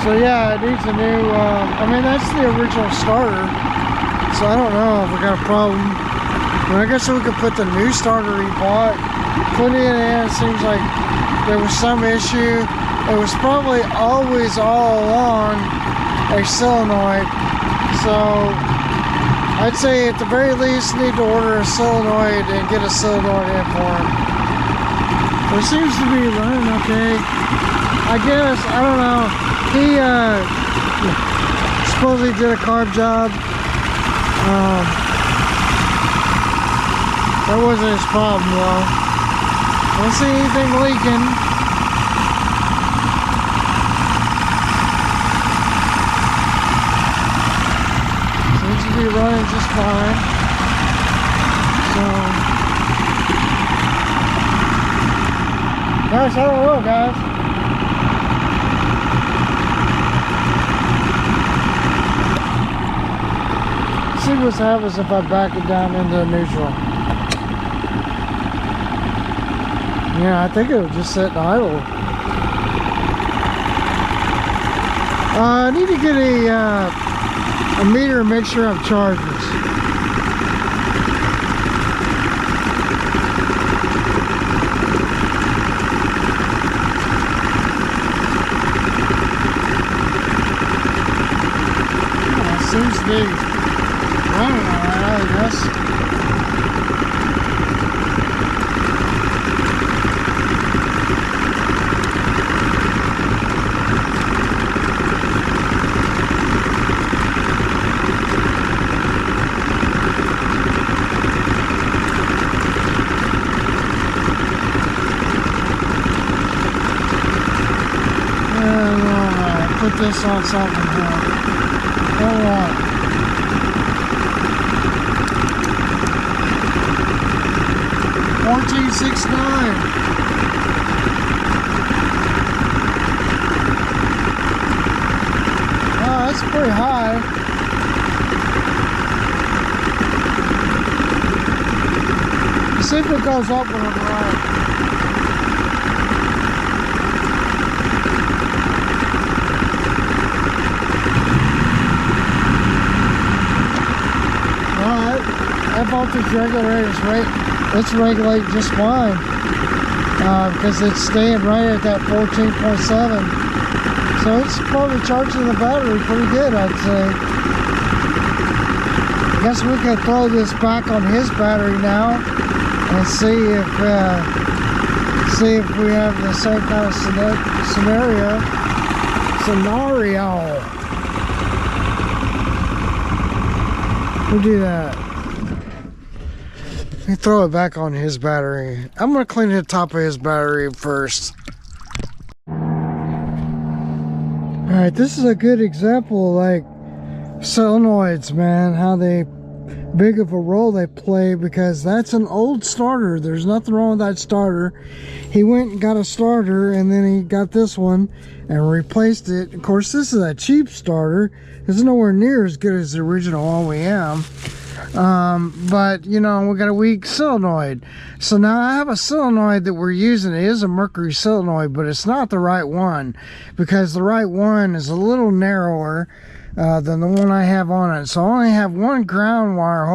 Speaker 1: So yeah, it needs a new, I mean that's the original starter, so I don't know if we got a problem. But I guess we could put the new starter he bought, put it in. It seems like there was some issue. It was probably always all along a solenoid, so I'd say at the very least need to order a solenoid and get a solenoid in for him. But it seems to be running okay. I guess, I don't know. He supposedly did a carb job. That wasn't his problem though. I don't see anything leaking. Seems to be running just fine. So, gosh, I don't know, guys. See what's happens if I back it down into neutral. Yeah, I think it'll just sit idle. I need to get a meter and make sure I'm chargers. Seems to be running alright, I guess. Put this on something here. Hold on. $14.69. Oh, that's pretty high. Let's see if it goes up when I'm right. that voltage regulator is it's regulating just fine, because it's staying right at that 14.7. So it's probably charging the battery pretty good, I'd say. I guess we could throw this back on his battery now and see if we have the same kind of scenario. We'll do that. Let me throw it back on his battery. I'm gonna clean the top of his battery first. Alright, this is a good example, like solenoids, man, how big of a role they play, because that's an old starter. There's nothing wrong with that starter. He went and got a starter, and then he got this one and replaced it. Of course, this is a cheap starter. It's nowhere near as good as the original OEM. But you know, we got a weak solenoid. So now I have a solenoid that we're using. It is a mercury solenoid, but it's not the right one, because the right one is a little narrower than the one I have on it. So I only have one ground wire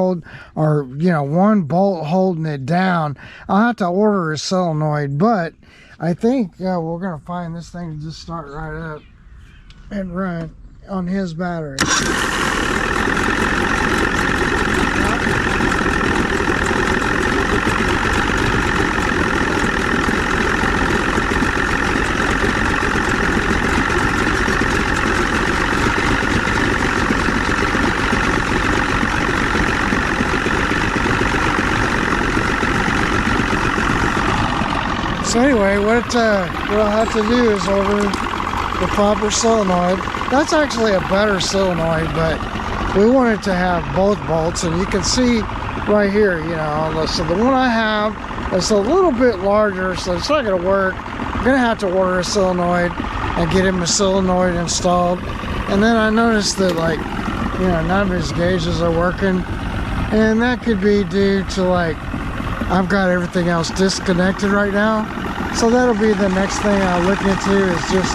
Speaker 1: one bolt holding it down. I'll have to order a solenoid, but I think we're gonna find this thing to just start right up and run on his battery. So anyway, what I'll have to do is order the proper solenoid. That's actually a better solenoid, but we want it to have both bolts, and you can see right here, you know, so the one I have is a little bit larger, so it's not going to work. I'm going to have to order a solenoid and get him a solenoid installed. And then I noticed that, like, you know, none of his gauges are working, and that could be due to, like, I've got everything else disconnected right now. So that'll be the next thing I'll look into, is just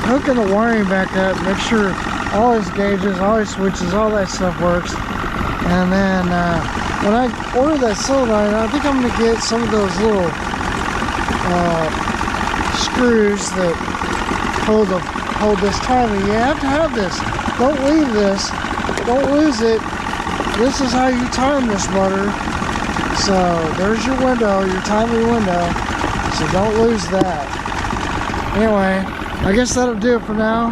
Speaker 1: hooking the wiring back up, make sure all his gauges, all his switches, all that stuff works. And then when I order that solenoid, I think I'm going to get some of those little screws that hold this timing. You have to have this. Don't leave this. Don't lose it. This is how you time this motor. So there's your window, your timing window. So don't lose that. Anyway, I guess that'll do it for now.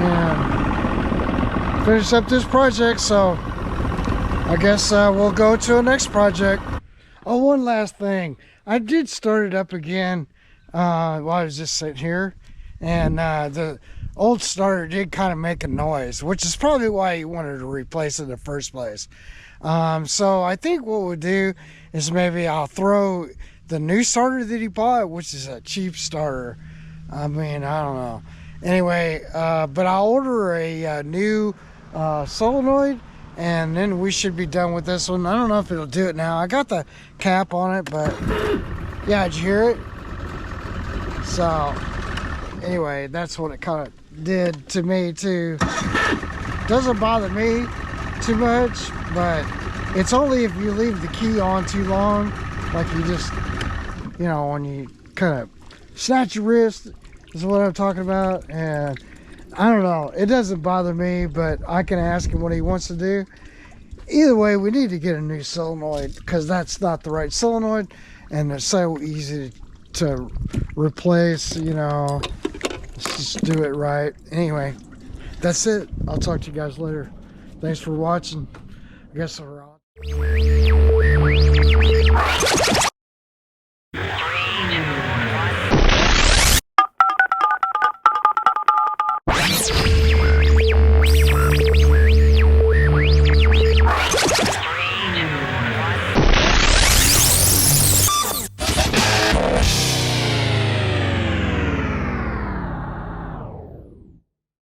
Speaker 1: And finish up this project. So I guess we'll go to a next project. Oh, one last thing. I did start it up again while I was just sitting here. And the old starter did kind of make a noise, which is probably why you wanted to replace it in the first place. So I think what we'll do is maybe I'll throw the new starter that he bought, which is a cheap starter. I mean, I don't know. Anyway, but I'll order a new solenoid, and then we should be done with this one. I don't know if it'll do it now. I got the cap on it, but yeah, did you hear it? So anyway, that's what it kind of did to me too. Doesn't bother me too much, but it's only if you leave the key on too long, like you just, you know, when you kind of snatch your wrist is what I'm talking about. And I don't know, it doesn't bother me, but I can ask him what he wants to do. Either way, we need to get a new solenoid, because that's not the right solenoid, and it's so easy to replace, you know. Let's just do it right. Anyway, that's it. I'll talk to you guys later. Thanks for watching. I guess we're on.